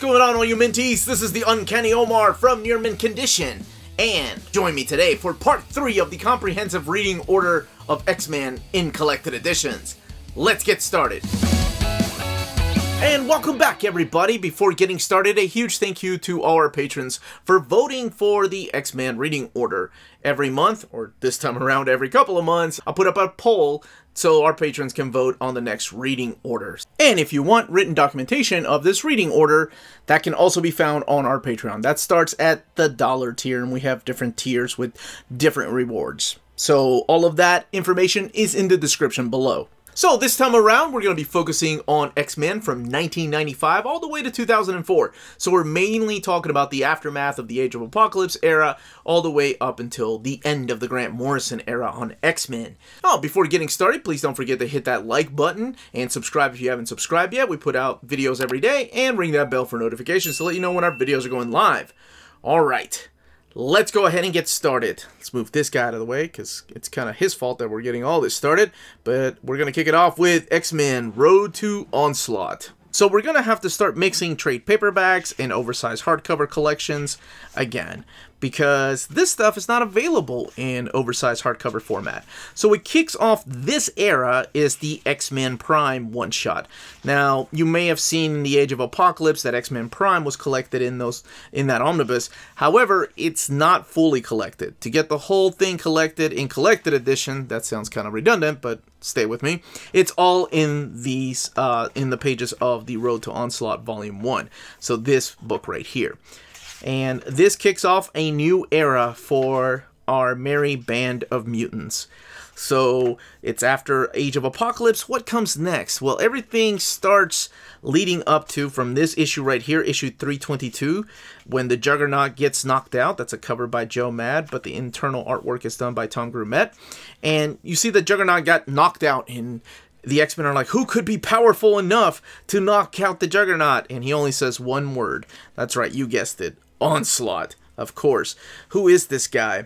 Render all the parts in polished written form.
going on, all you minties? This is the Uncanny Omar from Near Mint Condition, and join me today for part 3 of the comprehensive reading order of X-Men in collected editions. Let's get started. And welcome back, everybody. Before getting started, a huge thank you to all our patrons for voting for the X-Men reading order. Every month, or this time around every couple of months, I'll put up a poll so our patrons can vote on the next reading orders. And if you want written documentation of this reading order, that can also be found on our Patreon. That starts at the $1 tier, and we have different tiers with different rewards. So all of that information is in the description below. So this time around, we're going to be focusing on X-Men from 1995 all the way to 2004. So we're mainly talking about the aftermath of the Age of Apocalypse era all the way up until the end of the Grant Morrison era on X-Men. Oh, before getting started, please don't forget to hit that like button and subscribe if you haven't subscribed yet. We put out videos every day, and ring that bell for notifications to let you know when our videos are going live. Alright. Let's go ahead and get started. Let's move this guy out of the way because it's kind of his fault that we're getting all this started. But we're going to kick it off with X-Men Road to Onslaught. So we're going to have to start mixing trade paperbacks and oversized hardcover collections again, because this stuff is not available in oversized hardcover format. So what kicks off this era is the X-Men Prime one-shot. Now, you may have seen in the Age of Apocalypse that X-Men Prime was collected in that omnibus. However, it's not fully collected. To get the whole thing collected in collected edition, that sounds kind of redundant, but stay with me. It's all in these in the pages of the Road to Onslaught Volume 1. So this book right here. And this kicks off a new era for our merry band of mutants. So it's after Age of Apocalypse. What comes next? Well, everything starts leading up to, from this issue right here, issue 322, when the Juggernaut gets knocked out. That's a cover by Joe Mad, but the internal artwork is done by Tom Grumet. And you see the Juggernaut got knocked out, and the X-Men are like, who could be powerful enough to knock out the Juggernaut? And he only says one word. That's right, you guessed it. Onslaught, of course. Who is this guy?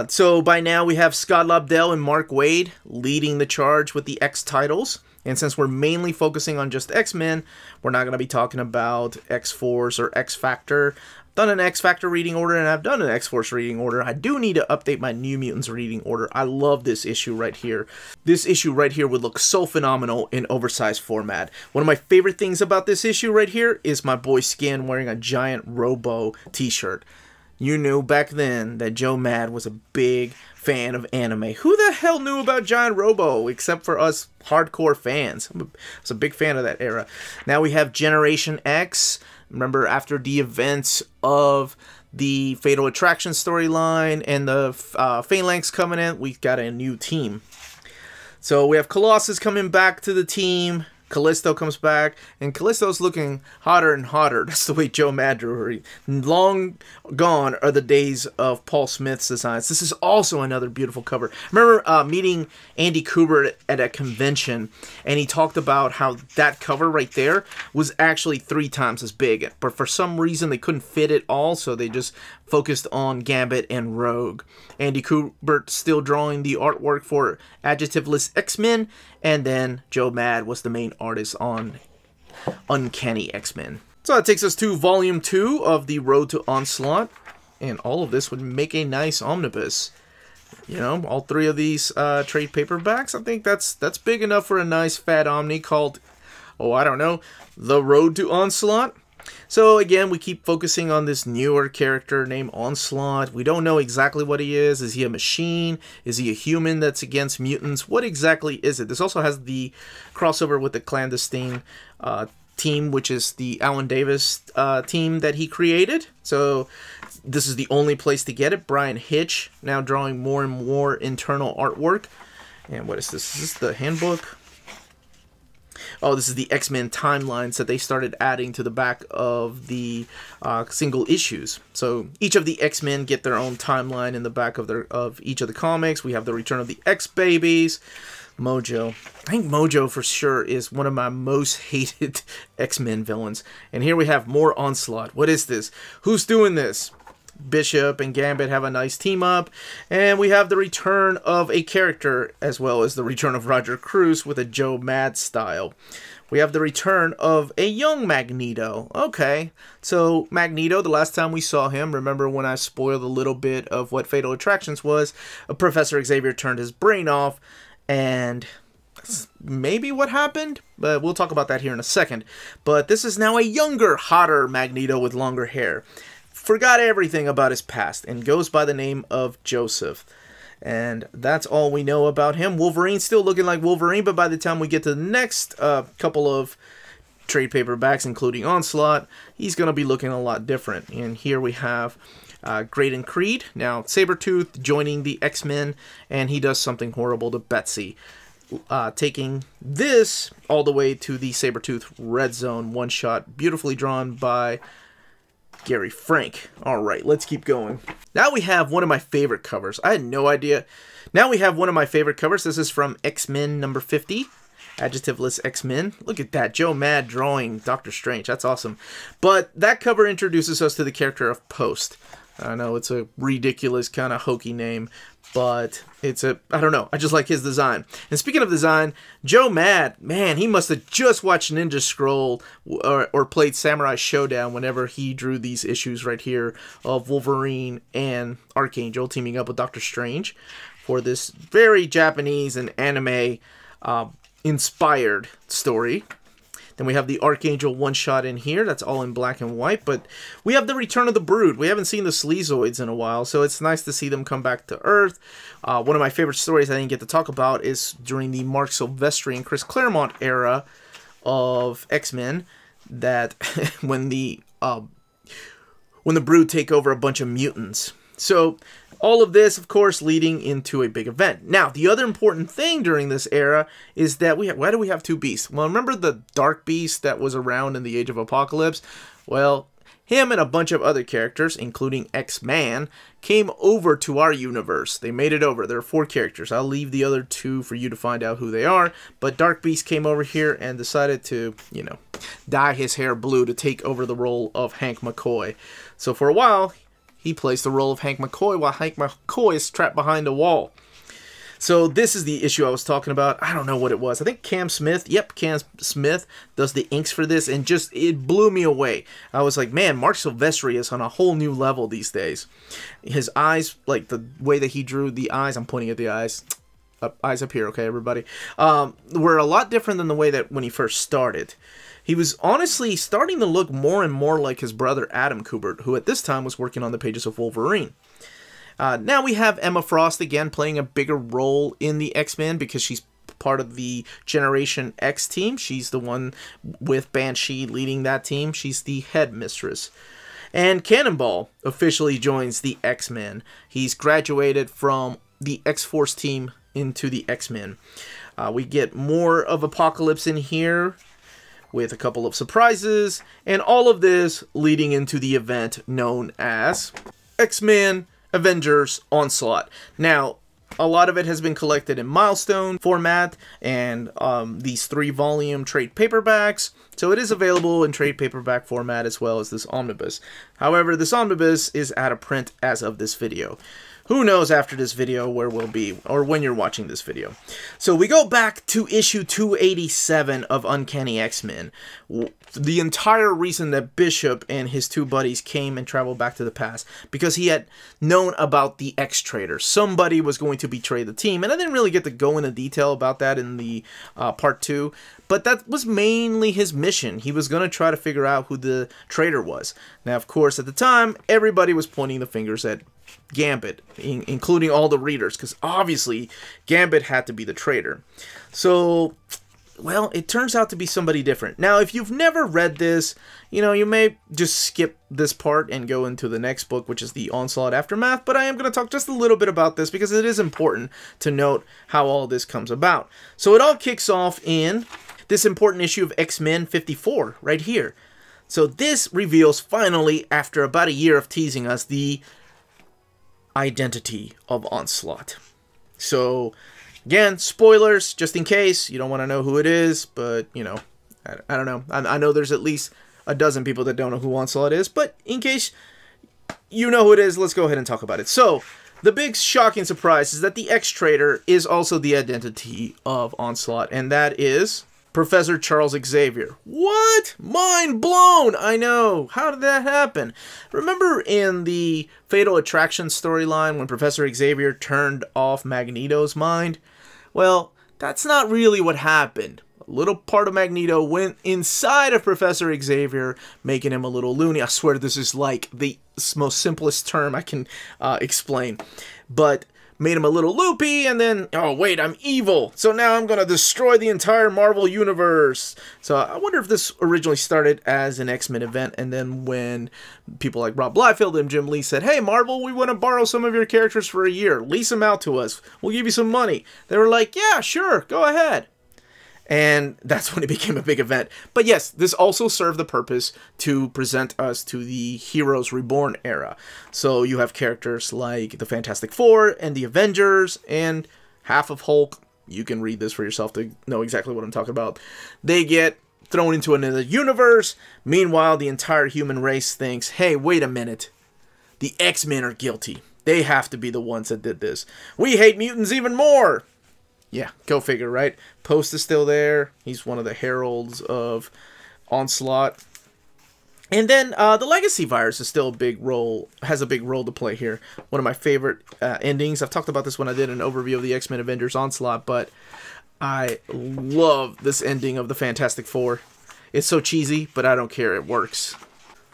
So by now we have Scott Lobdell and Mark Waid leading the charge with the X titles. And since we're mainly focusing on just X-Men, we're not going to be talking about X-Force or X-Factor. I've done an X-Factor reading order, and I've done an X-Force reading order. I do need to update my New Mutants reading order. I love this issue right here. This issue right here would look so phenomenal in oversized format. One of my favorite things about this issue right here is my boy Skin wearing a giant Robo t-shirt. You knew back then that Joe Mad was a big fan of anime. Who the hell knew about Giant Robo except for us hardcore fans? I was a big fan of that era. Now we have Generation X. Remember, after the events of the Fatal Attraction storyline and the Phalanx Covenant, we've got a new team. So we have Colossus coming back to the team. Callisto comes back, and Callisto's looking hotter and hotter. That's the way Joe Mad drew her. Long gone are the days of Paul Smith's designs. This is also another beautiful cover. I remember meeting Andy Kubert at a convention, and he talked about how that cover right there was actually 3 times as big. But for some reason, they couldn't fit it all, so they just focused on Gambit and Rogue. Andy Kubert still drawing the artwork for Adjectiveless X-Men, and then Joe Mad was the main artist on Uncanny X-Men. So that takes us to Volume 2 of the Road to Onslaught, and all of this would make a nice omnibus. You know, all 3 of these trade paperbacks, I think that's big enough for a nice fat omni called, oh, I don't know, The Road to Onslaught. So again, we keep focusing on this newer character named Onslaught. We don't know exactly what he is. Is he a machine? Is he a human that's against mutants? What exactly is it? This also has the crossover with the Clandestine team, which is the Alan Davis team that he created. So this is the only place to get it. Brian Hitch now drawing more and more internal artwork. And what is this? Is this the handbook? Oh, this is the X-Men timelines that they started adding to the back of the single issues. So each of the X-Men get their own timeline in the back of each of the comics. We have the return of the X-Babies, Mojo. I think Mojo for sure is one of my most hated X-Men villains. And here we have more Onslaught. What is this? Who's doing this? Bishop and Gambit have a nice team up, and we have the return of a character as well as the return of Roger Cruz with a Joe Mad style. we have the return of a young Magneto. Okay, so Magneto, the last time we saw him, remember when I spoiled a little bit of what Fatal Attractions was, Professor Xavier turned his brain off, and maybe what happened? But we'll talk about that here in a second. But this is now a younger, hotter Magneto with longer hair. Forgot everything about his past, and goes by the name of Joseph. And that's all we know about him. Wolverine still looking like Wolverine, but by the time we get to the next couple of trade paperbacks, including Onslaught, he's going to be looking a lot different. And here we have Great and Creed, now Sabretooth, joining the X-Men, and he does something horrible to Betsy. Taking this all the way to the Sabretooth Red Zone one-shot, beautifully drawn by Gary Frank. Alright, let's keep going. Now we have one of my favorite covers. I had no idea. Now we have one of my favorite covers. This is from X-Men number 50. Adjectiveless X-Men. Look at that. Joe Mad drawing Doctor Strange. That's awesome. But that cover introduces us to the character of Post. I know it's a ridiculous kind of hokey name, but it's a, I don't know, I just like his design. And speaking of design, Joe Mad, man, he must have just watched Ninja Scroll or played Samurai Showdown whenever he drew these issues right here of Wolverine and Archangel teaming up with Doctor Strange for this very Japanese and anime inspired story. Then we have the Archangel one-shot in here. That's all in black and white. But we have the return of the Brood. We haven't seen the Sleazoids in a while, so it's nice to see them come back to Earth. One of my favorite stories I didn't get to talk about is during the Mark Silvestri and Chris Claremont era of X-Men, that when the Brood take over a bunch of mutants. So all of this, of course, leading into a big event. Now, the other important thing during this era is that why do we have two beasts? Well, remember the Dark Beast that was around in the Age of Apocalypse? Well, him and a bunch of other characters, including X-Man, came over to our universe. They made it over. There are 4 characters. I'll leave the other 2 for you to find out who they are. But Dark Beast came over here and decided to, you know, dye his hair blue to take over the role of Hank McCoy. So for a while, he plays the role of Hank McCoy while Hank McCoy is trapped behind a wall. So this is the issue I was talking about. I don't know what it was. I think Cam Smith, yep, Cam Smith does the inks for this, and just, it blew me away. I was like, man, Mark Silvestri is on a whole new level these days. His eyes, like the way that he drew the eyes, I'm pointing at the eyes. Eyes up here, okay, everybody, were a lot different than the way that when he first started. He was honestly starting to look more and more like his brother Adam Kubert, who at this time was working on the pages of Wolverine. Now we have Emma Frost again playing a bigger role in the X-Men because she's part of the Generation X team. She's the one with Banshee leading that team. She's the headmistress. And Cannonball officially joins the X-Men. He's graduated from the X-Force team into the X-Men. We get more of Apocalypse in here, with a couple of surprises, and all of this leading into the event known as X-Men Avengers Onslaught. Now, a lot of it has been collected in milestone format and these 3-volume trade paperbacks, so it is available in trade paperback format as well as this omnibus. However, this omnibus is out of print as of this video. Who knows after this video where we'll be, or when you're watching this video. So we go back to issue 287 of Uncanny X-Men. The entire reason that Bishop and his 2 buddies came and traveled back to the past, because he had known about the X-Traitor. Somebody was going to betray the team, and I didn't really get to go into detail about that in the part 2, but that was mainly his mission. He was going to try to figure out who the traitor was. Now, of course, at the time, everybody was pointing the fingers at Gambit, including all the readers, because obviously Gambit had to be the traitor. So, well, it turns out to be somebody different. Now, if you've never read this, you know, you may just skip this part and go into the next book, which is the Onslaught Aftermath, but I am going to talk just a little bit about this because it is important to note how all this comes about. So it all kicks off in this important issue of X-Men 54 right here. So this reveals finally, after about a year of teasing us, the identity of Onslaught. So again, spoilers just in case you don't want to know who it is, but you know, I don't know. I know there's at least a dozen people that don't know who Onslaught is, but in case you know who it is, let's go ahead and talk about it. So the big shocking surprise is that the X-Traitor is also the identity of Onslaught, and that is Professor Charles Xavier. What? Mind blown! I know. How did that happen? Remember in the Fatal Attraction storyline when Professor Xavier turned off Magneto's mind? Well, that's not really what happened. A little part of Magneto went inside of Professor Xavier, making him a little loony. I swear this is like the most simplest term I can explain. But made him a little loopy, and then, oh wait, I'm evil, so now I'm gonna destroy the entire Marvel universe. So I wonder if this originally started as an X-Men event, and then when people like Rob Liefeld and Jim Lee said, hey Marvel, we want to borrow some of your characters for a year, lease them out to us, we'll give you some money. They were like, yeah, sure, go ahead. And that's when it became a big event. But yes, this also served the purpose to present us to the Heroes Reborn era. So you have characters like the Fantastic Four and the Avengers and half of Hulk. You can read this for yourself to know exactly what I'm talking about. They get thrown into another universe. Meanwhile, the entire human race thinks, hey, wait a minute. The X-Men are guilty. They have to be the ones that did this. We hate mutants even more. Yeah, go figure, right? Post is still there. He's one of the heralds of Onslaught. And then the Legacy Virus is still has a big role to play here. One of my favorite endings. I've talked about this when I did an overview of the X-Men Avengers Onslaught, but I love this ending of the Fantastic Four. It's so cheesy, but I don't care. It works.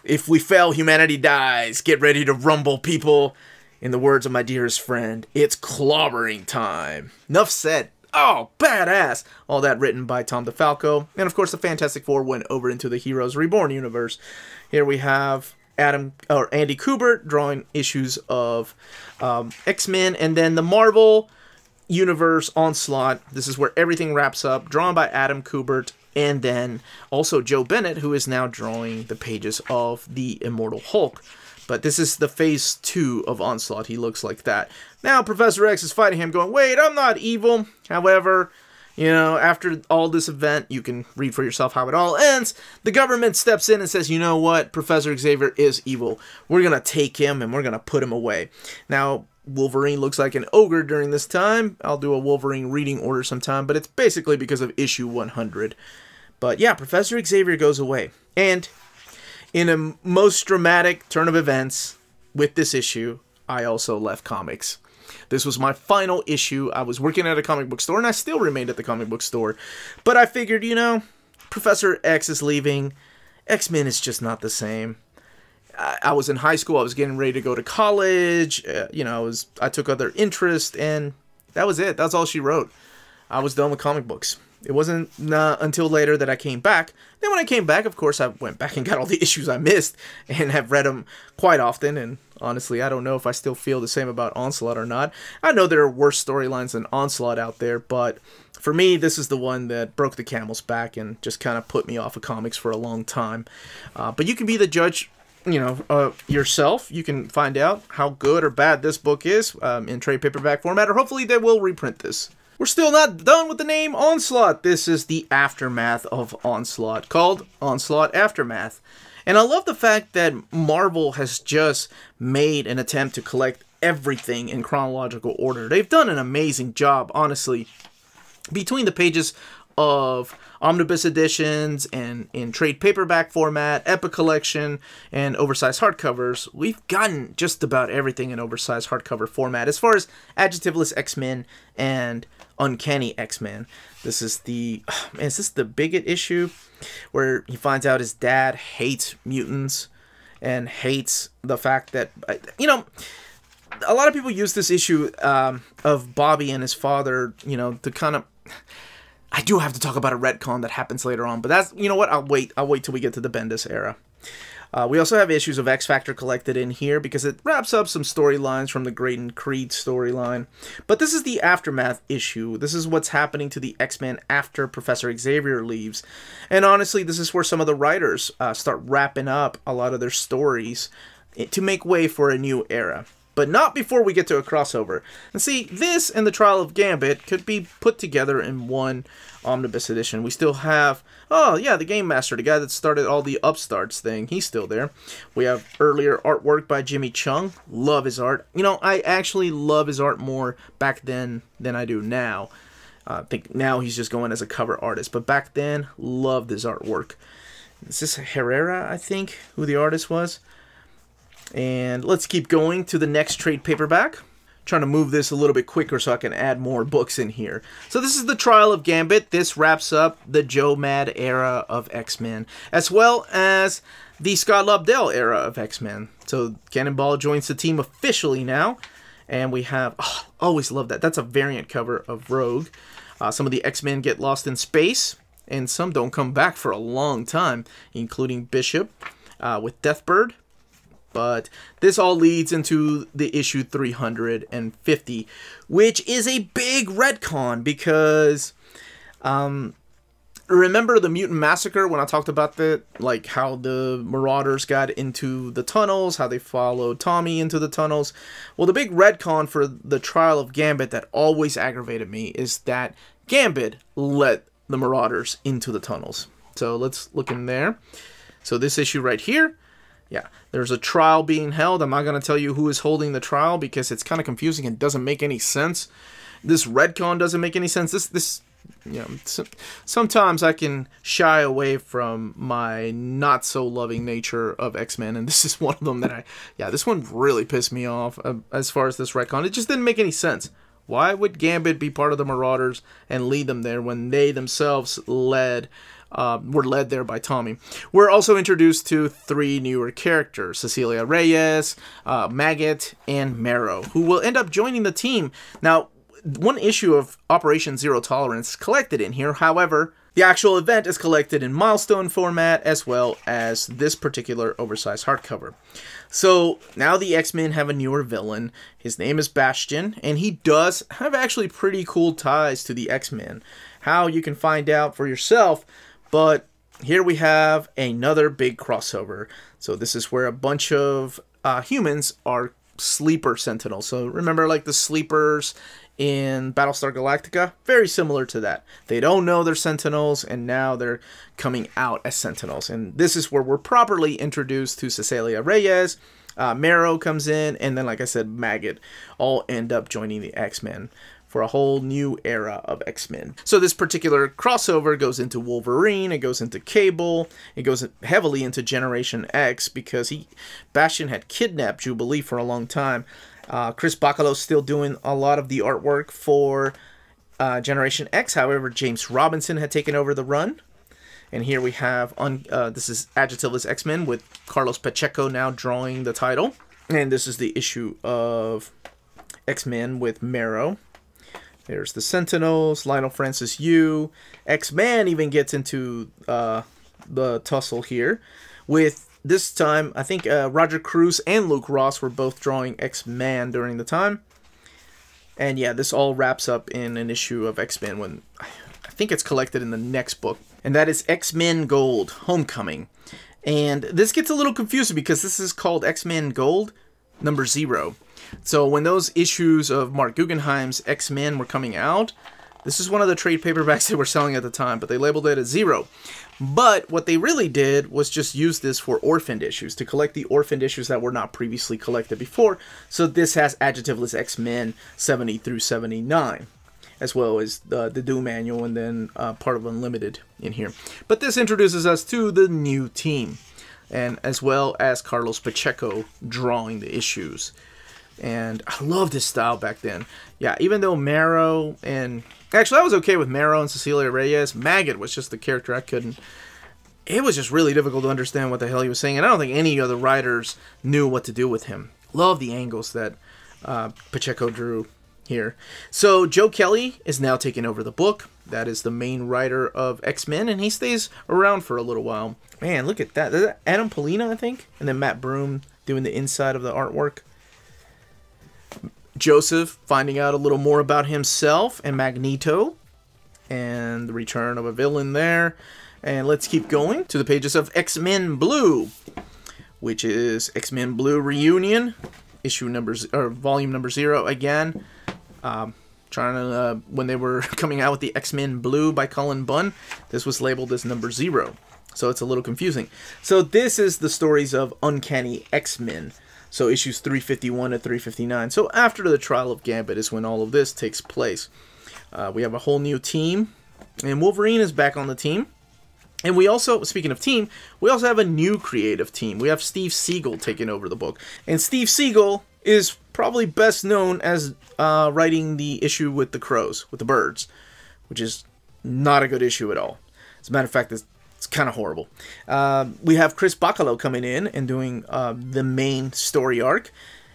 If we fail, humanity dies. Get ready to rumble, people. In the words of my dearest friend, it's clobbering time. Enough said. Oh, badass! All that written by Tom DeFalco. And of course, the Fantastic Four went over into the Heroes Reborn universe. Here we have Andy Kubert drawing issues of X-Men. And then the Marvel Universe Onslaught. This is where everything wraps up. Drawn by Adam Kubert. And then also Joe Bennett, who is now drawing the pages of the Immortal Hulk. But this is the phase 2 of Onslaught. He looks like that. Now Professor X is fighting him going, wait, I'm not evil. However, you know, after all this event, you can read for yourself how it all ends. The government steps in and says, you know what? Professor Xavier is evil. We're going to take him and we're going to put him away. Now, Wolverine looks like an ogre during this time. I'll do a Wolverine reading order sometime, but it's basically because of issue 100. But yeah, Professor Xavier goes away. And in a most dramatic turn of events with this issue, I also left comics. This was my final issue. I was working at a comic book store, and I still remained at the comic book store. But I figured, you know, Professor X is leaving. X-Men is just not the same. I was in high school. I was getting ready to go to college. You know, I took other interests, and that was it. That's all she wrote. I was done with comic books. It wasn't until later that I came back. Then when I came back, of course, I went back and got all the issues I missed and have read them quite often. And honestly, I don't know if I still feel the same about Onslaught or not. I know there are worse storylines than Onslaught out there, but for me, this is the one that broke the camel's back and just kind of put me off of comics for a long time. But you can be the judge, you know, yourself. You can find out how good or bad this book is in trade paperback format, or hopefully they will reprint this. We're still not done with the name Onslaught. This is the aftermath of Onslaught, called Onslaught Aftermath. And I love the fact that Marvel has just made an attempt to collect everything in chronological order. They've done an amazing job, honestly. Between the pages of Omnibus editions and in trade paperback format, Epic Collection, and oversized hardcovers, we've gotten just about everything in oversized hardcover format. As far as Adjectiveless X-Men and Uncanny X-Men, this is is this the Bigot issue where he finds out his dad hates mutants and hates the fact that, you know, a lot of people use this issue of Bobby and his father, you know, to kind of, I do have to talk about a retcon that happens later on, but that's, you know what, I'll wait till we get to the Bendis era. We also have issues of X-Factor collected in here because it wraps up some storylines from the Graydon Creed storyline. But this is the Aftermath issue. This is what's happening to the X-Men after Professor Xavier leaves. And honestly, this is where some of the writers start wrapping up a lot of their stories to make way for a new era. But not before we get to a crossover. And see, this and the Trial of Gambit could be put together in one Omnibus edition. We still have, oh yeah, the Game Master, the guy that started all the Upstarts thing. He's still there. We have earlier artwork by Jimmy Chung. Love his art. You know, I actually love his art more back then than I do now. I think now he's just going as a cover artist. But back then, loved his artwork. Is this Herrera, I think, who the artist was? And let's keep going to the next trade paperback. Trying to move this a little bit quicker so I can add more books in here. So this is the Trial of Gambit. This wraps up the Joe Mad era of X-Men, as well as the Scott Lobdell era of X-Men. So Cannonball joins the team officially now. And we have, oh, always love that. That's a variant cover of Rogue. Some of the X-Men get lost in space, and some don't come back for a long time, including Bishop with Deathbird. But this all leads into the issue 350, which is a big retcon because, remember the Mutant Massacre when I talked about that, like how the Marauders got into the tunnels, how they followed Tommy into the tunnels? Well, the big retcon for the Trial of Gambit that always aggravated me is that Gambit let the Marauders into the tunnels. So let's look in there. So this issue right here. Yeah, there's a trial being held. I'm not going to tell you who is holding the trial because it's kind of confusing and doesn't make any sense. This retcon doesn't make any sense. This you know, sometimes I can shy away from my not so loving nature of X-Men, and this is one of them that this one really pissed me off as far as this retcon. It just didn't make any sense. Why would Gambit be part of the Marauders and lead them there when they themselves were led there by Tommy? We're also introduced to 3 newer characters, Cecilia Reyes, Maggot, and Marrow, who will end up joining the team. Now, one issue of Operation Zero Tolerance is collected in here. However, the actual event is collected in milestone format as well as this particular oversized hardcover. So now the X-Men have a newer villain. His name is Bastion, and he does have actually pretty cool ties to the X-Men. How, you can find out for yourself, but here we have another big crossover. So this is where a bunch of humans are sleeper sentinels. So remember, like the sleepers in Battlestar Galactica? Very similar to that. They don't know they're sentinels, and now they're coming out as sentinels. And this is where we're properly introduced to Cecilia Reyes. Marrow comes in, and then, like I said, Maggot all end up joining the X-Men for a whole new era of X-Men. So this particular crossover goes into Wolverine, it goes into Cable, it goes heavily into Generation X because Bastion had kidnapped Jubilee for a long time. Chris Bacalo's still doing a lot of the artwork for Generation X. However, James Robinson had taken over the run. And here we have, this is Adjectiveless X-Men with Carlos Pacheco now drawing the title. And this is the issue of X-Men with Marrow. There's the Sentinels, Lionel Francis Yu. X-Man even gets into the tussle here with, this time, I think Roger Cruz and Luke Ross were both drawing X-Man during the time. And yeah, this all wraps up in an issue of X-Men when I think it's collected in the next book. And that is X-Men Gold, Homecoming. And this gets a little confusing because this is called X-Men Gold number 0. So when those issues of Mark Guggenheim's X-Men were coming out, this is one of the trade paperbacks they were selling at the time, but they labeled it as 0. But what they really did was just use this for orphaned issues, to collect the orphaned issues that were not previously collected before. So this has Adjectiveless X-Men 70 through 79, as well as the Doom Manual and then part of Unlimited in here. But this introduces us to the new team, and as well as Carlos Pacheco drawing the issues. And I loved his style back then. Yeah, even though Marrow and... Actually, I was okay with Marrow and Cecilia Reyes. Maggot was just the character I couldn't... It was just really difficult to understand what the hell he was saying. And I don't think any of the writers knew what to do with him. Love the angles that Pacheco drew here. So Joe Kelly is now taking over the book. That is the main writer of X-Men. And he stays around for a little while. Man, look at that. Is that Adam Polina, I think? And then Matt Broom doing the inside of the artwork. Joseph finding out a little more about himself and Magneto, and the return of a villain there. And let's keep going to the pages of X-Men Blue, which is X-Men Blue Reunion, volume number 0 again. When they were coming out with the X-Men Blue by Cullen Bunn, this was labeled as number 0, so it's a little confusing. So this is the stories of Uncanny X-Men. So issues 351 to 359. So after the Trial of Gambit is when all of this takes place. We have a whole new team, and Wolverine is back on the team. And we also, speaking of team, we also have a new creative team. We have Steve Siegel taking over the book. And Steve Siegel is probably best known as writing the issue with the crows, with the birds, which is not a good issue at all. As a matter of fact, it's kind of horrible. We have Chris Bachalo coming in and doing the main story arc.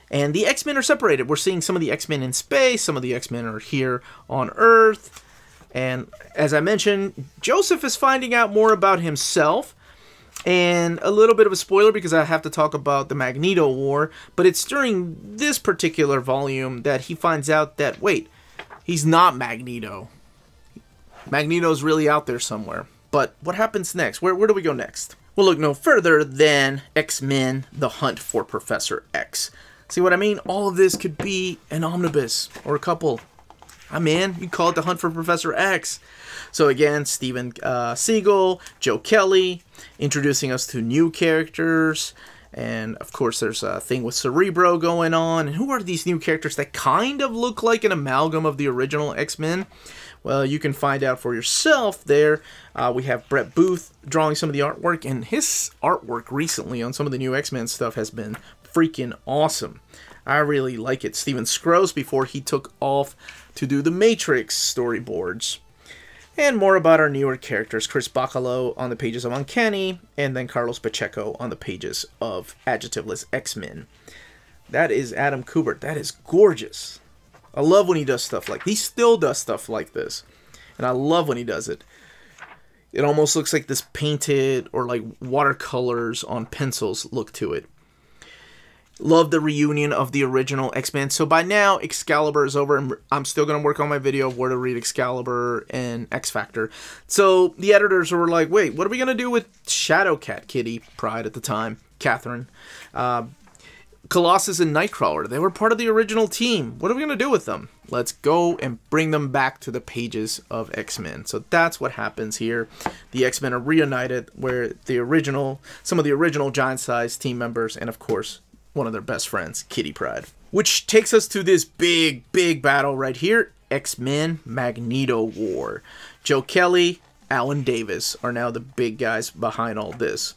And the X-Men are separated. We're seeing some of the X-Men in space. Some of the X-Men are here on Earth. And as I mentioned, Joseph is finding out more about himself. And a little bit of a spoiler because I have to talk about the Magneto War. But it's during this particular volume that he finds out that, wait, he's not Magneto. Magneto's really out there somewhere. But what happens next? Where do we go next? We'll look no further than X-Men, The Hunt for Professor X. See what I mean? All of this could be an omnibus or a couple. I'm in. You call it The Hunt for Professor X. So again, Steven Siegel, Joe Kelly, introducing us to new characters. And of course, there's a thing with Cerebro going on. And who are these new characters that kind of look like an amalgam of the original X-Men? Well, you can find out for yourself there. We have Brett Booth drawing some of the artwork. And his artwork recently on some of the new X-Men stuff has been freaking awesome. I really like it. Steven Scrose before he took off to do the Matrix storyboards. And more about our newer characters. Chris Bachalo on the pages of Uncanny, and then Carlos Pacheco on the pages of Adjectiveless X-Men. That is Adam Kubert. That is gorgeous. I love when he does stuff like this. He still does stuff like this. And I love when he does it. It almost looks like this painted or like watercolors on pencils look to it. Love the reunion of the original X-Men. So by now, Excalibur is over, and I'm still going to work on my video of where to read Excalibur and X-Factor. So the editors were like, wait, what are we going to do with Shadowcat, Kitty Pryde at the time, Catherine, Colossus and Nightcrawler? They were part of the original team. What are we going to do with them? Let's go and bring them back to the pages of X-Men. So that's what happens here. The X-Men are reunited, where some of the original giant-sized team members, and of course, one of their best friends, Kitty Pryde. Which takes us to this big battle right here. X-Men Magneto War. Joe Kelly, Alan Davis are now the big guys behind all this.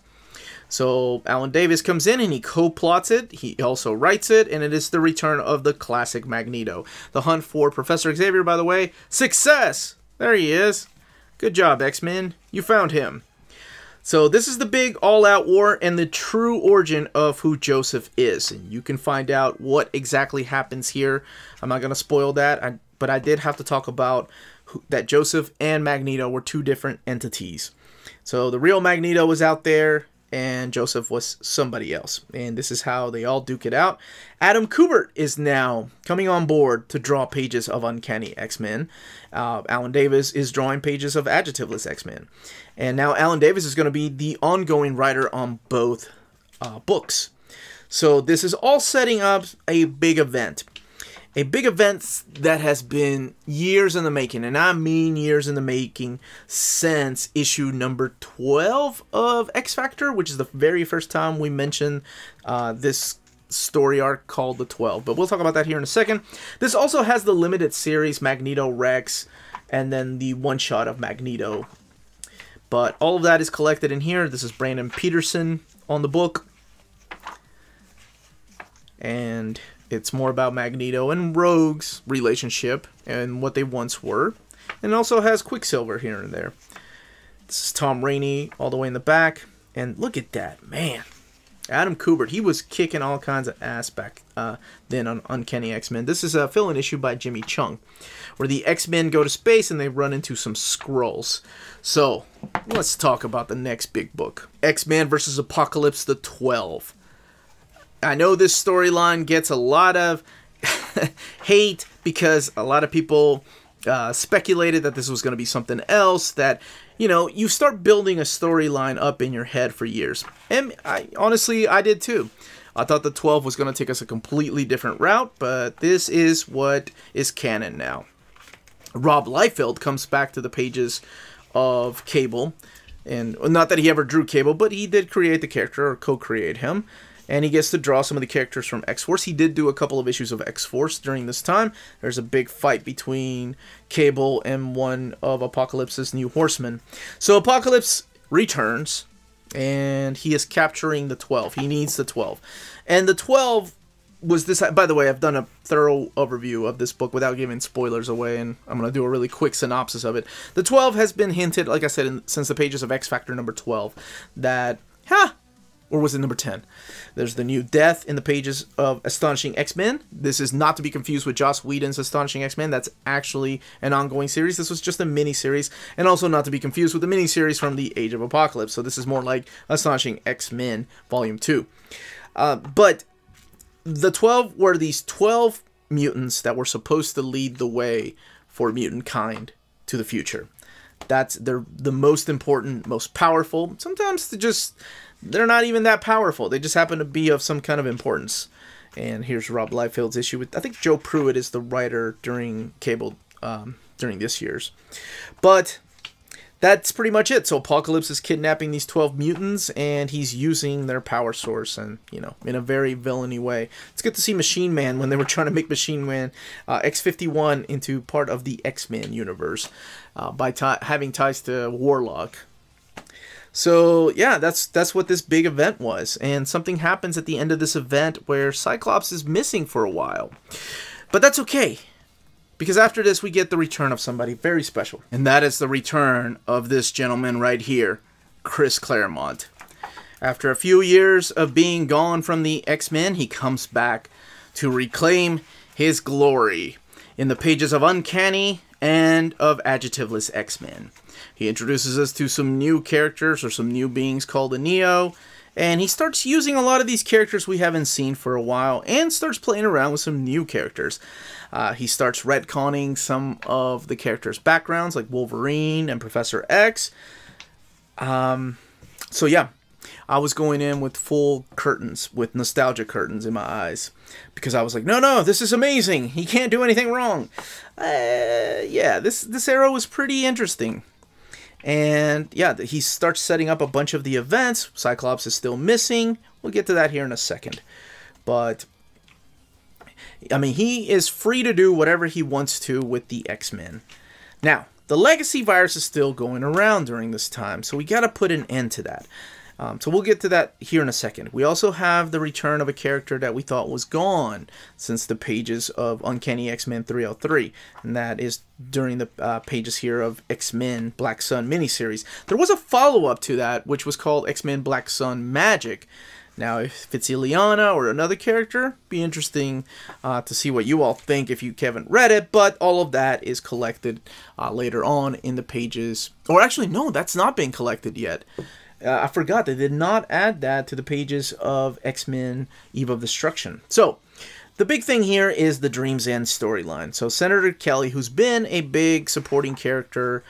So Alan Davis comes in and he co-plots it. He also writes it, and it is the return of the classic Magneto. The hunt for Professor Xavier, by the way, success! There he is. Good job, X-Men. You found him. So this is the big all-out war and the true origin of who Joseph is. And you can find out what exactly happens here. I'm not going to spoil that, but I did have to talk about that Joseph and Magneto were two different entities. So the real Magneto was out there, and Joseph was somebody else. And this is how they all duke it out. Adam Kubert is now coming on board to draw pages of Uncanny X-Men. Alan Davis is drawing pages of Adjectiveless X-Men. And now Alan Davis is going to be the ongoing writer on both books. So this is all setting up a big event. A big event that has been years in the making, and I mean years in the making, since issue number 12 of X-Factor, which is the very first time we mentioned this story arc called The 12. But we'll talk about that here in a second. This also has the limited series Magneto Rex, and then the one-shot of Magneto. But all of that is collected in here. This is Brandon Peterson on the book. And it's more about Magneto and Rogue's relationship and what they once were. And it also has Quicksilver here and there. This is Tom Rainey all the way in the back. And look at that, man. Adam Kubert, he was kicking all kinds of ass back then on Uncanny X-Men. This is a fill-in issue by Jimmy Chung, where the X-Men go to space and they run into some Skrulls. So, let's talk about the next big book. X-Men vs. Apocalypse, the 12. I know this storyline gets a lot of hate because a lot of people speculated that this was going to be something else, that, you know, you start building a storyline up in your head for years. And honestly, I did too. I thought the 12 was going to take us a completely different route, but this is what is canon now. Rob Liefeld comes back to the pages of Cable, and not that he ever drew Cable, but he did create the character or co-create him. and he gets to draw some of the characters from X-Force. He did do a couple of issues of X-Force during this time. There's a big fight between Cable and one of Apocalypse's new horsemen. So Apocalypse returns, and he is capturing the 12. He needs the 12. And the 12 was this... By the way, I've done a thorough overview of this book without giving spoilers away, and I'm going to do a really quick synopsis of it. The 12 has been hinted, like I said, since the pages of X Factor number 12, that... Or was it number 10? There's the new death in the pages of Astonishing X-Men. This is not to be confused with Joss Whedon's Astonishing X-Men. That's actually an ongoing series. This was just a mini-series. And also not to be confused with the mini-series from the Age of Apocalypse. So this is more like Astonishing X-Men Volume 2. But the 12 were these 12 mutants that were supposed to lead the way for mutant kind to the future. They're the most important, most powerful. Sometimes they're not even that powerful. They just happen to be of some kind of importance. And here's Rob Liefeld's issue with, I think Joe Pruitt is the writer during Cable, during this year's. But that's pretty much it. So Apocalypse is kidnapping these 12 mutants, and he's using their power source, and, you know, in a very villainy way. It's good to see Machine Man, when they were trying to make Machine Man X-51 into part of the X-Men universe, by having ties to Warlock. So, yeah, that's what this big event was. And something happens at the end of this event where Cyclops is missing for a while. But that's okay, because after this we get the return of somebody very special. And that is the return of this gentleman right here, Chris Claremont. After a few years of being gone from the X-Men, he comes back to reclaim his glory in the pages of Uncanny and of Adjectiveless X-Men. He introduces us to some new characters, or some new beings called the Neo, and he starts using a lot of these characters we haven't seen for a while, and starts playing around with some new characters. He starts retconning some of the characters' backgrounds, like Wolverine and Professor X. So yeah, I was going in with full curtains, with nostalgia curtains in my eyes, because I was like, no, this is amazing. He can't do anything wrong. Yeah, this era was pretty interesting. And yeah, he starts setting up a bunch of the events. Cyclops is still missing. We'll get to that here in a second. But, I mean, he is free to do whatever he wants to with the X-Men. Now, the legacy virus is still going around during this time, so we got to put an end to that. So we'll get to that here in a second. We also have the return of a character that we thought was gone since the pages of Uncanny X-Men 303. And that is during the pages here of X-Men Black Sun miniseries. There was a follow-up to that, which was called X-Men Black Sun Magic. Now, if it's Ileana or another character, be interesting to see what you all think if you haven't read it. But all of that is collected later on in the pages. Or actually, no, that's not been collected yet. I forgot, they did not add that to the pages of X-Men Eve of Destruction. So, the big thing here is the Dream's End storyline. So, Senator Kelly, who's been a big supporting character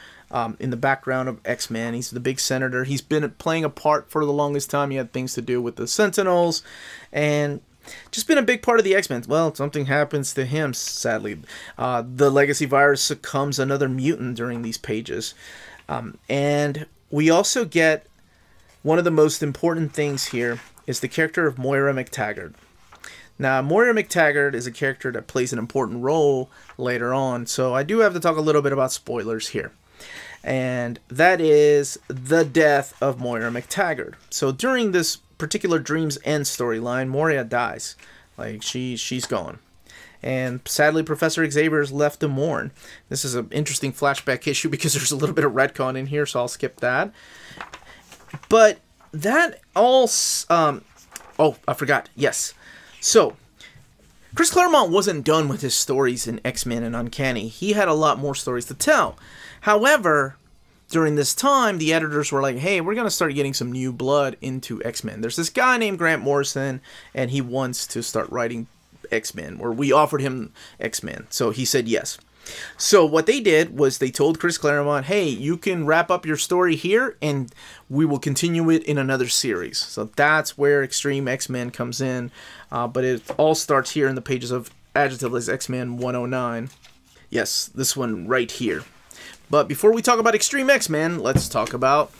in the background of X-Men, he's the big senator. He's been playing a part for the longest time. He had things to do with the Sentinels, and just been a big part of the X-Men. Well, something happens to him, sadly. The Legacy Virus succumbs another mutant during these pages. And we also get... one of the most important things here is the character of Moira McTaggart. Now, Moira McTaggart is a character that plays an important role later on, so I do have to talk a little bit about spoilers here. And that is the death of Moira McTaggart. So during this particular Dream's End storyline, Moira dies. Like, she's gone. And sadly, Professor Xavier is left to mourn. This is an interesting flashback issue because there's a little bit of retcon in here, so I'll skip that. But that all... oh, I forgot. Yes. So, Chris Claremont wasn't done with his stories in X-Men and Uncanny. He had a lot more stories to tell. However, during this time, the editors were like, hey, we're going to start getting some new blood into X-Men. There's this guy named Grant Morrison, and he wants to start writing X-Men, or we offered him X-Men. So he said yes. So what they did was they told Chris Claremont, hey, you can wrap up your story here and we will continue it in another series. So that's where Extreme X-Men comes in. But it all starts here in the pages of Adjectiveless X-Men 109. Yes, this one right here. But before we talk about Extreme X-Men, let's talk about...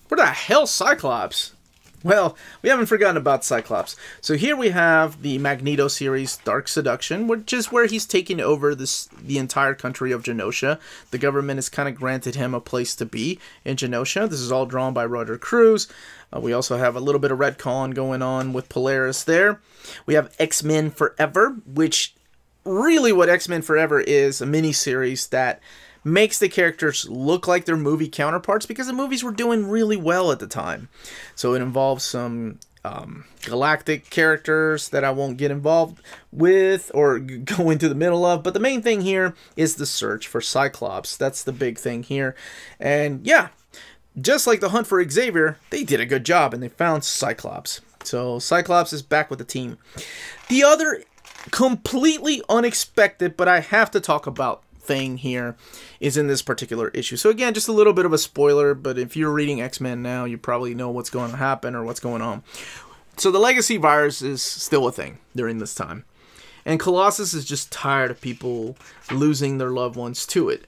where the hell Cyclops? Well, we haven't forgotten about Cyclops. So here we have the Magneto series, Dark Seduction, which is where he's taking over the entire country of Genosha. The government has kind of granted him a place to be in Genosha. This is all drawn by Roger Cruz. We also have a little bit of retcon going on with Polaris there. We have X-Men Forever, which really what X-Men Forever is, a mini-series that makes the characters look like their movie counterparts because the movies were doing really well at the time. So it involves some galactic characters that I won't get involved with or go into the middle of. But the main thing here is the search for Cyclops. That's the big thing here. And yeah, just like the hunt for Xavier, they did a good job and they found Cyclops. So Cyclops is back with the team. The other completely unexpected, but I have to talk about thing here is in this particular issue. So again, just a little bit of a spoiler, but if you're reading X-Men now, you probably know what's going to happen or what's going on. So the legacy virus is still a thing during this time. And Colossus is just tired of people losing their loved ones to it.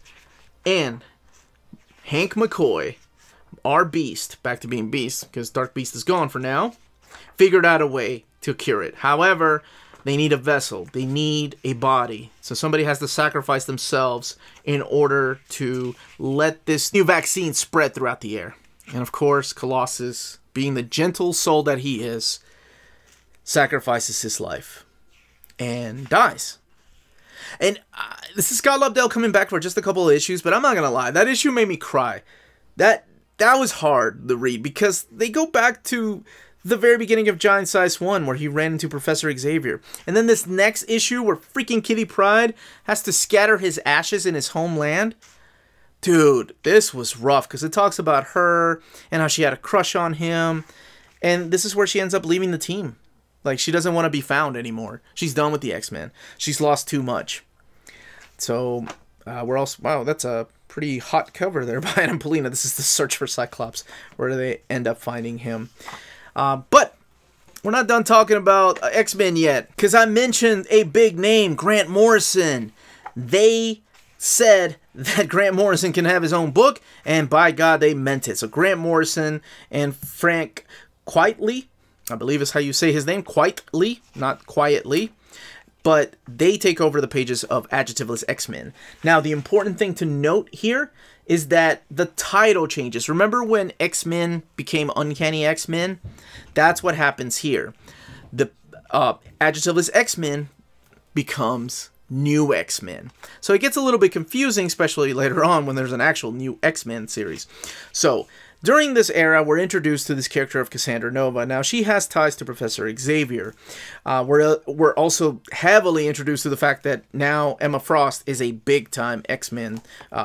And Hank McCoy, our Beast, back to being Beast, because Dark Beast is gone for now, figured out a way to cure it. However, they need a vessel. They need a body. So somebody has to sacrifice themselves in order to let this new vaccine spread throughout the air. And of course, Colossus, being the gentle soul that he is, sacrifices his life and dies. And this is Scott Lobdell coming back for just a couple of issues, but I'm not going to lie. That issue made me cry. That was hard to read because they go back to the very beginning of Giant Size 1 where he ran into Professor Xavier. And then this next issue where freaking Kitty Pryde has to scatter his ashes in his homeland. Dude, this was rough because it talks about her and how she had a crush on him. And this is where she ends up leaving the team. Like, she doesn't want to be found anymore. She's done with the X-Men. She's lost too much. So, we're also... Wow, that's a pretty hot cover there by Adam Polina. This is the search for Cyclops, where they end up finding him. But we're not done talking about X-Men yet, because I mentioned a big name, Grant Morrison. They said that Grant Morrison can have his own book, and by God, they meant it. So Grant Morrison and Frank Quitely, I believe is how you say his name, Quitely, not quietly, but they take over the pages of Adjectiveless X-Men. Now, the important thing to note here is that the title changes. Remember when X-Men became Uncanny X-Men? That's what happens here. The Adjectiveless X-Men becomes New X-Men. So it gets a little bit confusing, especially later on when there's an actual New X-Men series. So during this era, we're introduced to this character of Cassandra Nova. Now, she has ties to Professor Xavier. We're also heavily introduced to the fact that now Emma Frost is a big-time X-Men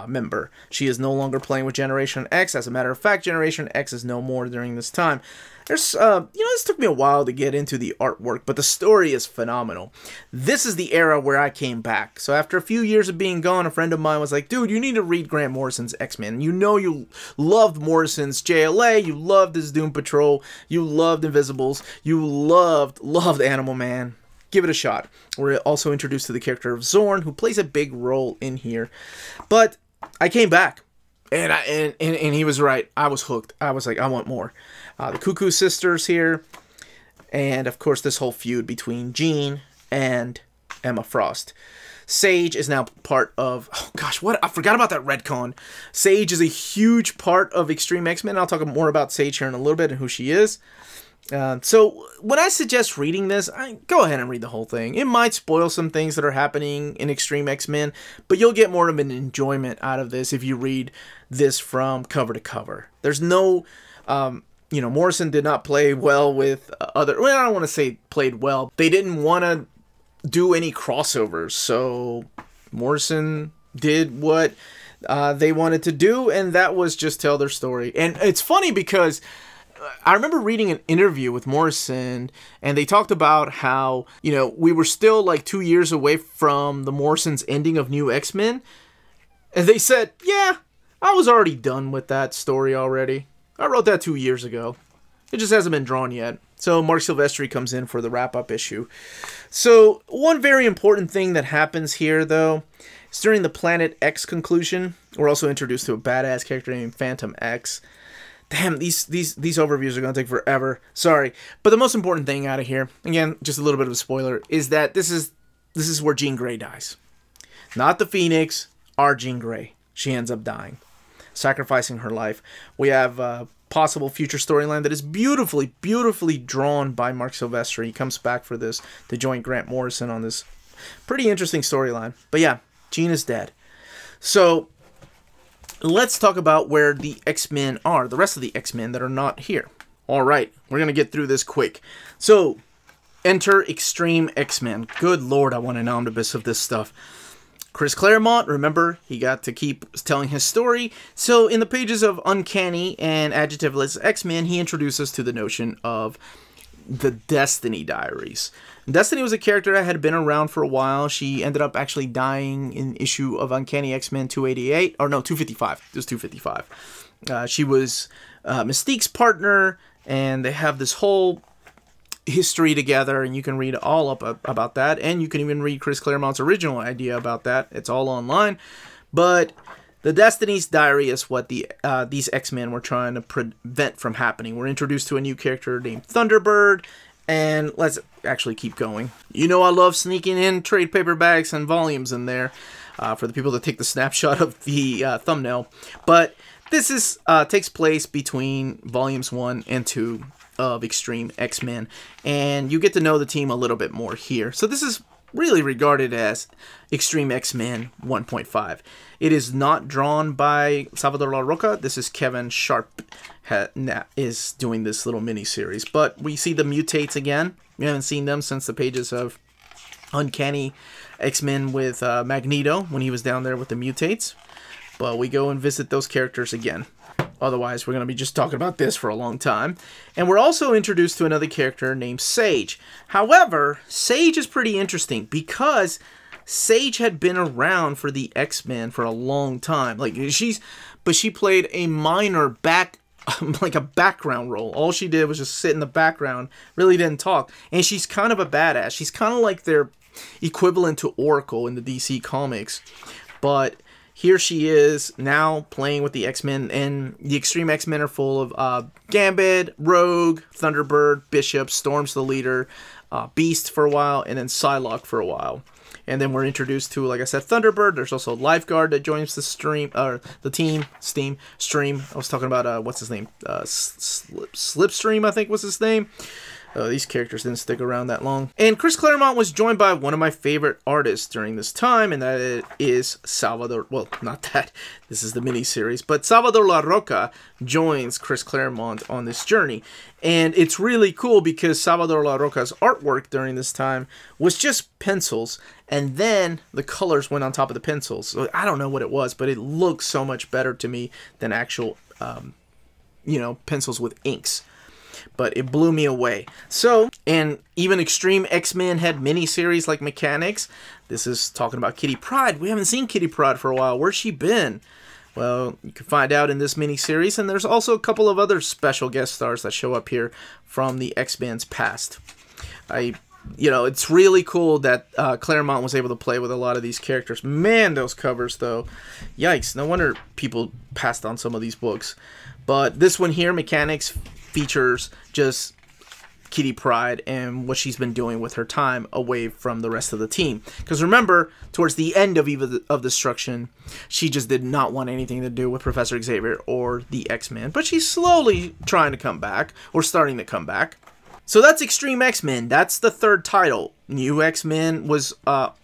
member. She is no longer playing with Generation X. As a matter of fact, Generation X is no more during this time. There's, this took me a while to get into the artwork, but the story is phenomenal. This is the era where I came back. So after a few years of being gone, a friend of mine was like, dude, you need to read Grant Morrison's X-Men. You know you loved Morrison's JLA, you loved his Doom Patrol, you loved Invisibles, you loved Animal Man. Give it a shot. We're also introduced to the character of Zorn, who plays a big role in here. But I came back. And he was right. I was hooked. I was like, I want more. The Cuckoo Sisters here. And, of course, this whole feud between Jean and Emma Frost. Sage is now part of... Oh, gosh, what? I forgot about that retcon. Sage is a huge part of X-Treme X-Men. I'll talk more about Sage here in a little bit and who she is. So when I suggest reading this, go ahead and read the whole thing. It might spoil some things that are happening in X-Treme X-Men, but you'll get more of an enjoyment out of this if you read this from cover to cover. There's no, Morrison did not play well with other, well, I don't want to say played well. They didn't want to do any crossovers, so Morrison did what they wanted to do, and that was just tell their story. And it's funny because I remember reading an interview with Morrison, and they talked about how, we were still like 2 years away from the Morrison's ending of New X-Men. And they said, yeah, I was already done with that story already. I wrote that 2 years ago. It just hasn't been drawn yet. So Mark Silvestri comes in for the wrap-up issue. So one very important thing that happens here, though, is during the Planet X conclusion, we're also introduced to a badass character named Phantom X. Damn, these overviews are going to take forever. Sorry. But the most important thing out of here, again, just a little bit of a spoiler, is that this is where Jean Grey dies. Not the Phoenix, our Jean Grey. She ends up dying, sacrificing her life. We have a possible future storyline that is beautifully, beautifully drawn by Mark Silvestri. He comes back for this to join Grant Morrison on this pretty interesting storyline. But yeah, Jean is dead. So let's talk about where the X-Men are, the rest of the X-Men that are not here. Alright, we're going to get through this quick. So, enter X-Treme X-Men. Good lord, I want an omnibus of this stuff. Chris Claremont, remember, he got to keep telling his story. So, in the pages of Uncanny and Adjectiveless X-Men, he introduced us to the notion of the Destiny Diaries. Destiny was a character that had been around for a while. She ended up actually dying in issue of Uncanny X-Men 288, or no, 255. It was 255. She was Mystique's partner, and they have this whole history together, and you can read all up about that, and you can even read Chris Claremont's original idea about that. It's all online. But the Destiny's Diary is what these X-Men were trying to prevent from happening. We're introduced to a new character named Thunderbird, and let's actually keep going. You know I love sneaking in trade paperbacks and volumes in there for the people that take the snapshot of the thumbnail. But this is takes place between volumes 1 and 2 of X-Treme X-Men, and you get to know the team a little bit more here. So this is really regarded as X-Treme X-Men 1.5. It is not drawn by Salvador La Roca. This is Kevin Sharp is doing this little mini-series. But we see the mutates again. We haven't seen them since the pages of Uncanny X-Men with Magneto when he was down there with the mutates. But we go and visit those characters again. Otherwise, we're going to be just talking about this for a long time. And we're also introduced to another character named Sage. However, Sage is pretty interesting because Sage had been around for the X-Men for a long time. But she played a minor like a background role. All she did was just sit in the background, really didn't talk. And she's kind of a badass. She's kind of like their equivalent to Oracle in the DC comics. But here she is now playing with the X-Men, and the X-Treme X-Men are full of Gambit, Rogue, Thunderbird, Bishop, Storm's the leader, Beast for a while, and then Psylocke for a while. And then we're introduced to, like I said, Thunderbird. There's also Lifeguard that joins the team, Stream. I was talking about, what's his name? Slipstream, I think was his name. These characters didn't stick around that long. And Chris Claremont was joined by one of my favorite artists during this time, and that is Salvador. Well, not that. This is the mini-series. But Salvador La Roca joins Chris Claremont on this journey. And it's really cool because Salvador La Roca's artwork during this time was just pencils, and then the colors went on top of the pencils. So I don't know what it was, but it looks so much better to me than actual, pencils with inks. But it blew me away. So, and even X-Treme X-Men had mini-series like Mekanix. This is talking about Kitty Pryde. We haven't seen Kitty Pryde for a while. Where's she been? Well, you can find out in this mini-series. And there's also a couple of other special guest stars that show up here from the X-Men's past. It's really cool that Claremont was able to play with a lot of these characters. Man, those covers, though. Yikes. No wonder people passed on some of these books. But this one here, Mekanix, features just Kitty Pryde and what she's been doing with her time away from the rest of the team. Because remember, towards the end of Eve of Destruction, she just did not want anything to do with Professor Xavier or the X-Men. But she's slowly trying to come back, or starting to come back. So that's X-Treme X-Men. That's the third title. New X-Men was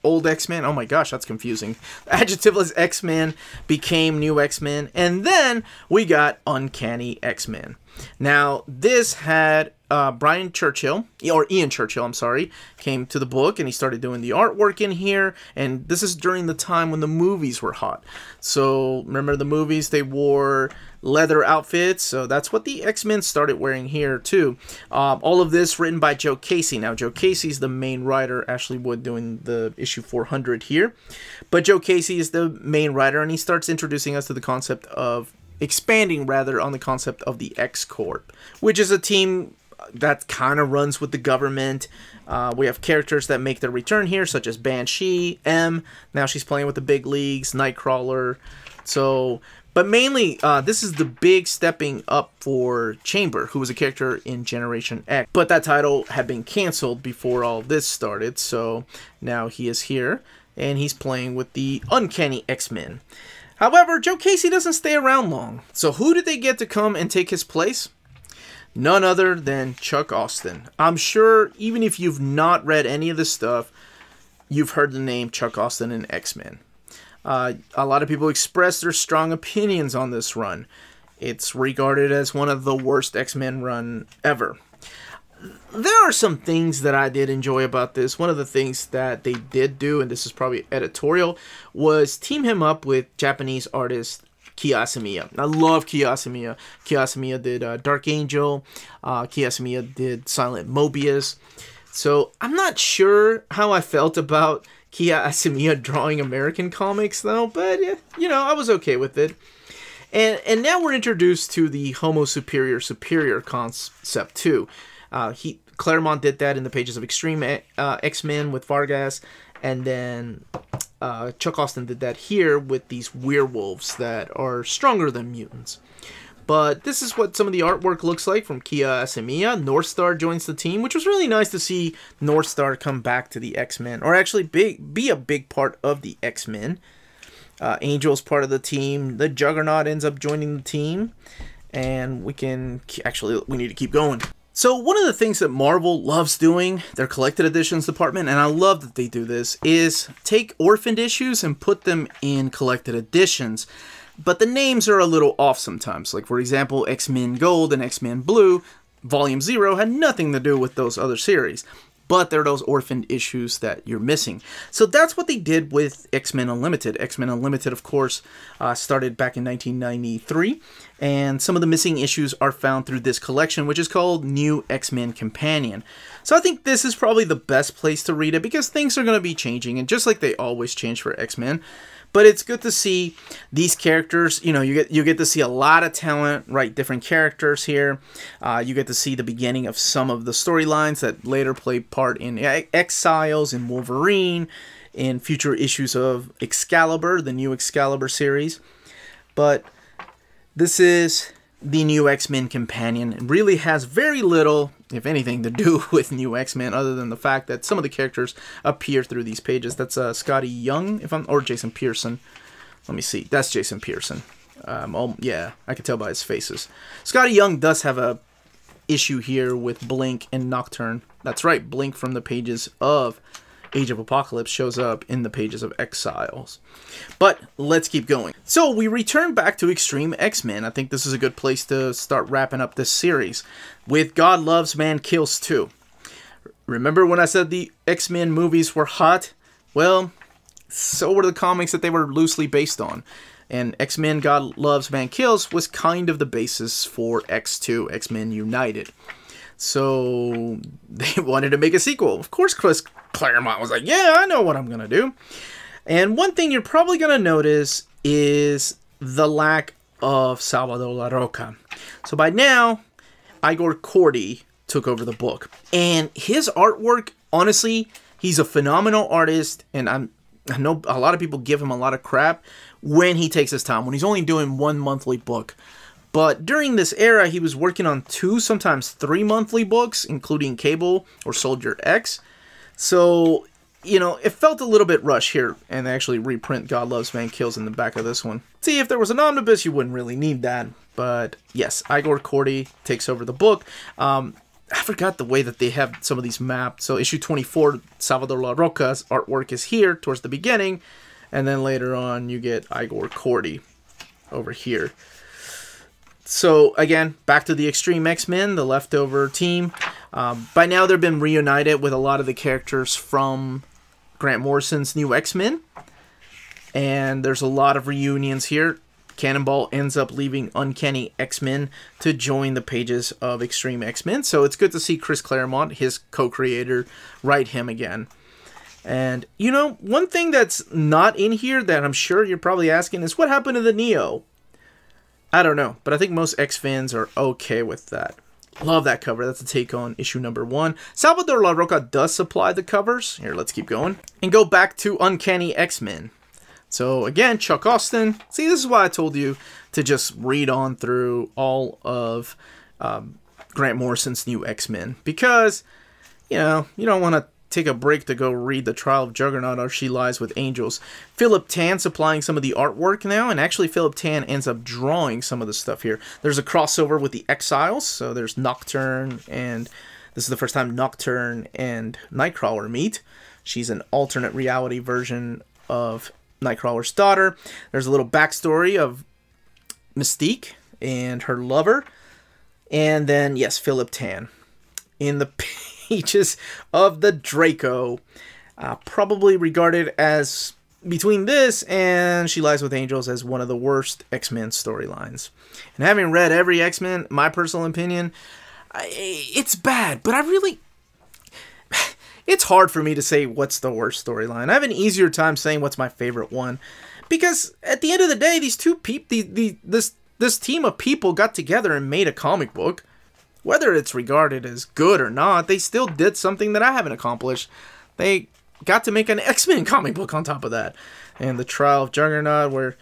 Old X-Men. Oh my gosh, that's confusing. Adjectiveless X-Men became New X-Men. And then we got Uncanny X-Men. Now, this had Ian Churchill, I'm sorry, came to the book and he started doing the artwork in here. And this is during the time when the movies were hot. So, remember the movies, they wore leather outfits. So, that's what the X-Men started wearing here, too. All of this written by Joe Casey. Now, Joe Casey's the main writer, Ashley Wood doing the issue 400 here. But Joe Casey is the main writer, and he starts introducing us to the concept of expanding rather on the concept of the X-Corp, which is a team that kind of runs with the government. We have characters that make their return here, such as Banshee, M. Now she's playing with the big leagues, Nightcrawler. So, But mainly, this is the big stepping up for Chamber, who was a character in Generation X. But that title had been canceled before all this started, so now he is here, and he's playing with the Uncanny X-Men. However, Joe Casey doesn't stay around long. So who did they get to come and take his place? None other than Chuck Austen. I'm sure even if you've not read any of this stuff, you've heard the name Chuck Austen in X-Men. A lot of people express their strong opinions on this run. It's regarded as one of the worst X-Men run ever. There are some things that I did enjoy about this. One of the things that they did do, and this is probably editorial, was team him up with Japanese artist Kiyoshimiya. I love Kiyoshimiya. Kiyoshimiya did Dark Angel. Kiyoshimiya did Silent Mobius. So I'm not sure how I felt about Kiyoshimiya drawing American comics, though, but you know, I was okay with it. And now we're introduced to the Homo Superior concept too. Claremont did that in the pages of X-Treme X-Men with Vargas, and then Chuck Austen did that here with these werewolves that are stronger than mutants. But this is what some of the artwork looks like from Kiyoshimiya. Northstar joins the team, which was really nice to see Northstar come back to the X-Men, or actually be a big part of the X-Men. Angel's part of the team. The Juggernaut ends up joining the team, and we need to keep going. So one of the things that Marvel loves doing, their collected editions department, and I love that they do this, is take orphaned issues and put them in collected editions. But the names are a little off sometimes. Like, for example, X-Men Gold and X-Men Blue, Volume 0 had nothing to do with those other series. But they're those orphaned issues that you're missing. So that's what they did with X-Men Unlimited. X-Men Unlimited, of course, started back in 1993. And some of the missing issues are found through this collection, which is called New X-Men Companion. So I think this is probably the best place to read it, because things are going to be changing, and just like they always change for X-Men. But it's good to see these characters. You know, you get to see a lot of talent write different characters here. You get to see the beginning of some of the storylines that later play part in Exiles, in Wolverine, in future issues of Excalibur, the new Excalibur series. But this is the New X-Men Companion. It really has very little, if anything, to do with New X-Men, other than the fact that some of the characters appear through these pages. That's Scotty Young, or Jason Pearson. Let me see. That's Jason Pearson. Yeah, I can tell by his faces. Scotty Young does have a issue here with Blink and Nocturne. That's right, Blink from the pages of Age of Apocalypse shows up in the pages of Exiles. But let's keep going. So we return back to X-Treme X-Men. I think this is a good place to start wrapping up this series with God Loves, Man Kills 2. Remember when I said the X-Men movies were hot? Well, so were the comics that they were loosely based on. And X-Men God Loves, Man Kills was kind of the basis for X2, X-Men United. So they wanted to make a sequel. Of course, Chris Claremont was like, yeah, I know what I'm going to do. And one thing you're probably going to notice is the lack of Salvador La Roca. So by now, Igor Cordy took over the book. And his artwork, honestly, he's a phenomenal artist. And I know a lot of people give him a lot of crap when he takes his time, when he's only doing one monthly book. But during this era, he was working on 2, sometimes 3 monthly books, including Cable or Soldier X. So, you know, it felt a little bit rushed here, and they actually reprint God Loves, Man Kills in the back of this one. See, if there was an omnibus, you wouldn't really need that. But yes, Igor Cordy takes over the book. I forgot the way that they have some of these mapped. So issue 24, Salvador La Roca's artwork is here towards the beginning. And then later on, you get Igor Cordy over here. So, again, back to the X-Treme X-Men, the leftover team. By now, they've been reunited with a lot of the characters from Grant Morrison's New X-Men. And there's a lot of reunions here. Cannonball ends up leaving Uncanny X-Men to join the pages of X-Treme X-Men. So it's good to see Chris Claremont, his co-creator, write him again. And, you know, one thing that's not in here that I'm sure you're probably asking is, what happened to the Neo? I don't know, but I think most X fans are okay with that. Love that cover. That's a take on issue number 1. Salvador La Roca does supply the covers. Here, let's keep going. And go back to Uncanny X-Men. So again, Chuck Austen. See, this is why I told you to just read on through all of Grant Morrison's new X-Men. Because, you know, you don't want to take a break to go read The Trial of Juggernaut or She Lies with Angels. Philip Tan supplying some of the artwork now, and actually Philip Tan ends up drawing some of the stuff here. There's a crossover with the Exiles, so there's Nocturne, and this is the first time Nocturne and Nightcrawler meet. She's an alternate reality version of Nightcrawler's daughter. There's a little backstory of Mystique and her lover, and then, yes, Philip Tan. In the pages of the Draco, probably regarded as, between this and She Lies with Angels, as one of the worst X-Men storylines. And having read every X-Men, my personal opinion, it's bad, but it's hard for me to say what's the worst storyline. I have an easier time saying what's my favorite one, because at the end of the day, these two people, this team of people got together and made a comic book. Whether it's regarded as good or not, they still did something that I haven't accomplished. They got to make an X-Men comic book on top of that. And The Trial of Juggernaut, where,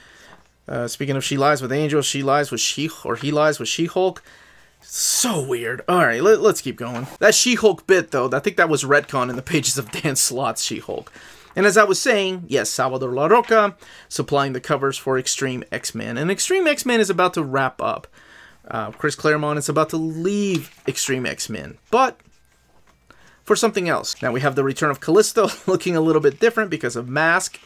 speaking of She Lies with Angels, he lies with She-Hulk. So weird. Alright, let's keep going. That She-Hulk bit, though, I think that was retcon in the pages of Dan Slott's She-Hulk. And as I was saying, yes, Salvador La Roca supplying the covers for X-Treme X-Men. And X-Treme X-Men is about to wrap up. Chris Claremont is about to leave X-Treme X-Men, but for something else. Now we have the return of Callisto, looking a little bit different because of Mask,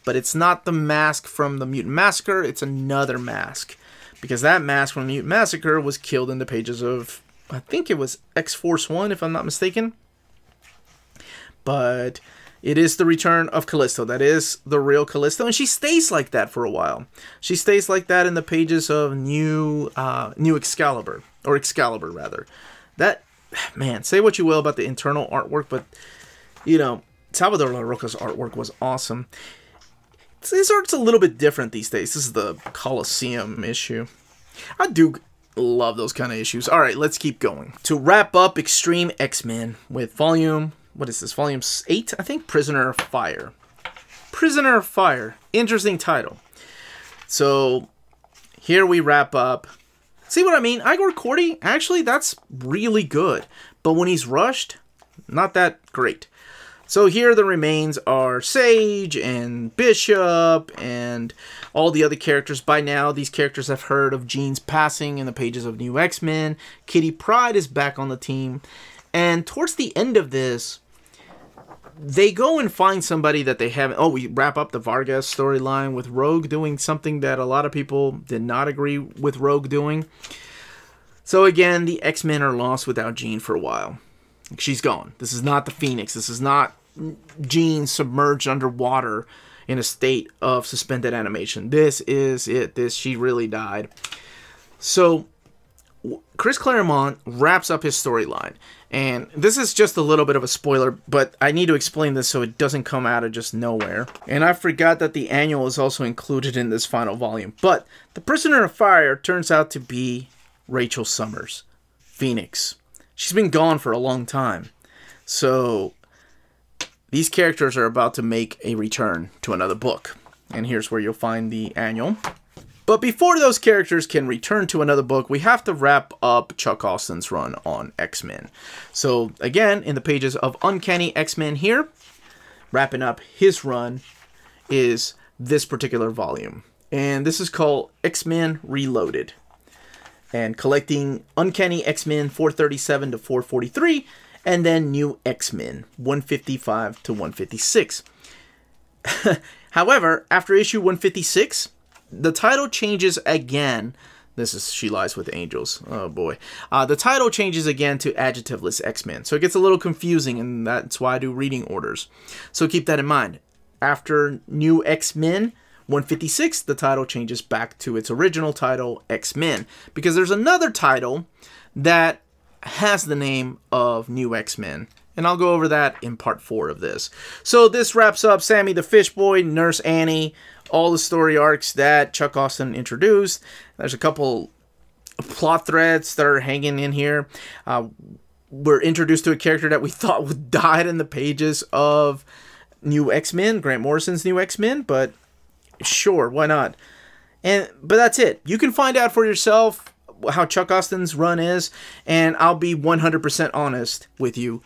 but it's not the Mask from the Mutant Massacre, it's another Mask. Because that Mask from the Mutant Massacre was killed in the pages of, I think it was X-Force 1, if I'm not mistaken. But it is the return of Callisto. That is the real Callisto, and she stays like that for a while. She stays like that in the pages of New Excalibur, or Excalibur rather. That, man, say what you will about the internal artwork, but you know, Salvador La Roca's artwork was awesome. His art's a little bit different these days. This is the Coliseum issue. I do love those kind of issues. All right, let's keep going. To wrap up X-Treme X-Men with volume, what is this? Volume 8, I think? Prisoner of Fire. Prisoner of Fire. Interesting title. So, here we wrap up. See what I mean? Igor Corti, actually, that's really good. But when he's rushed, not that great. So here the remains are Sage and Bishop and all the other characters. By now, these characters have heard of Jean's passing in the pages of New X-Men. Kitty Pryde is back on the team. And towards the end of this, they go and find somebody that they haven't... Oh, we wrap up the Vargas storyline with Rogue doing something that a lot of people did not agree with Rogue doing. So again, the X-Men are lost without Jean for a while. She's gone. This is not the Phoenix. This is not Jean submerged underwater in a state of suspended animation. This is it. She really died. So Chris Claremont wraps up his storyline. And this is just a little bit of a spoiler, but I need to explain this so it doesn't come out of just nowhere. And I forgot that the annual is also included in this final volume. But the Prisoner of Fire turns out to be Rachel Summers, Phoenix. She's been gone for a long time. So these characters are about to make a return to another book. And here's where you'll find the annual. But before those characters can return to another book, we have to wrap up Chuck Austen's run on X-Men. So again, in the pages of Uncanny X-Men here, wrapping up his run is this particular volume. And this is called X-Men Reloaded. And collecting Uncanny X-Men 437 to 443, and then New X-Men 155 to 156. However, after issue 156, the title changes again. This is She Lies with Angels. Oh boy. The title changes again to Adjectiveless X-Men. So it gets a little confusing, and that's why I do reading orders. So keep that in mind. After New X-Men 156, the title changes back to its original title, X-Men. Because there's another title that has the name of New X-Men. And I'll go over that in part 4 of this. So this wraps up Sammy the Fish Boy, Nurse Annie, all the story arcs that Chuck Austen introduced. There's a couple plot threads that are hanging in here. We're introduced to a character that we thought died in the pages of New X-Men, Grant Morrison's New X-Men, but Sure, why not? But that's it. You can find out for yourself how Chuck Austin's run is, and I'll be 100% honest with you.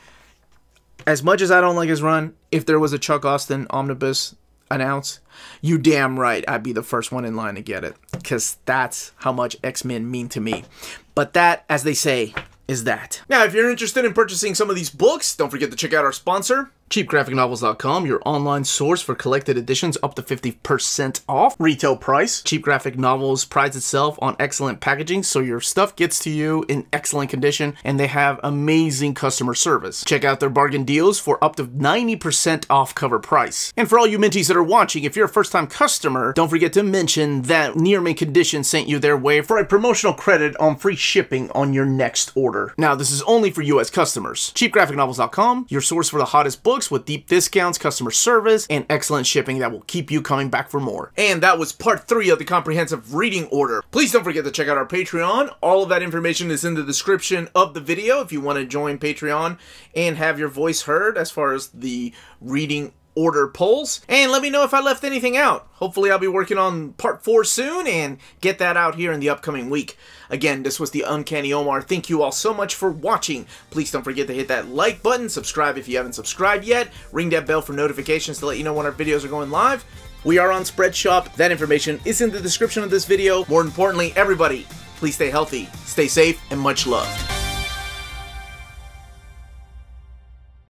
As much as I don't like his run, if there was a Chuck Austin Omnibus announced, you damn right I'd be the first one in line to get it, because that's how much X-Men mean to me. But that, as they say, is that. Now, if you're interested in purchasing some of these books, don't forget to check out our sponsor, CheapGraphicNovels.com, your online source for collected editions up to 50% off retail price. Cheap Graphic Novels prides itself on excellent packaging, so your stuff gets to you in excellent condition, and they have amazing customer service. Check out their bargain deals for up to 90% off cover price. And for all you Minties that are watching, if you're a first-time customer, don't forget to mention that Near Mint Condition sent you their way for a promotional credit on free shipping on your next order. Now, this is only for US customers. CheapGraphicNovels.com, your source for the hottest books with deep discounts, customer service, and excellent shipping that will keep you coming back for more. And that was part 3 of the comprehensive reading order. Please don't forget to check out our Patreon. All of that information is in the description of the video if you want to join Patreon and have your voice heard as far as the reading order polls. And let me know if I left anything out. Hopefully I'll be working on part 4 soon and get that out here in the upcoming week. Again, this was the Uncanny Omar. Thank you all so much for watching. Please don't forget to hit that like button, subscribe if you haven't subscribed yet, ring that bell for notifications to let you know when our videos are going live. We are on Spreadshop. That information is in the description of this video. More importantly, everybody, please stay healthy, stay safe, and much love.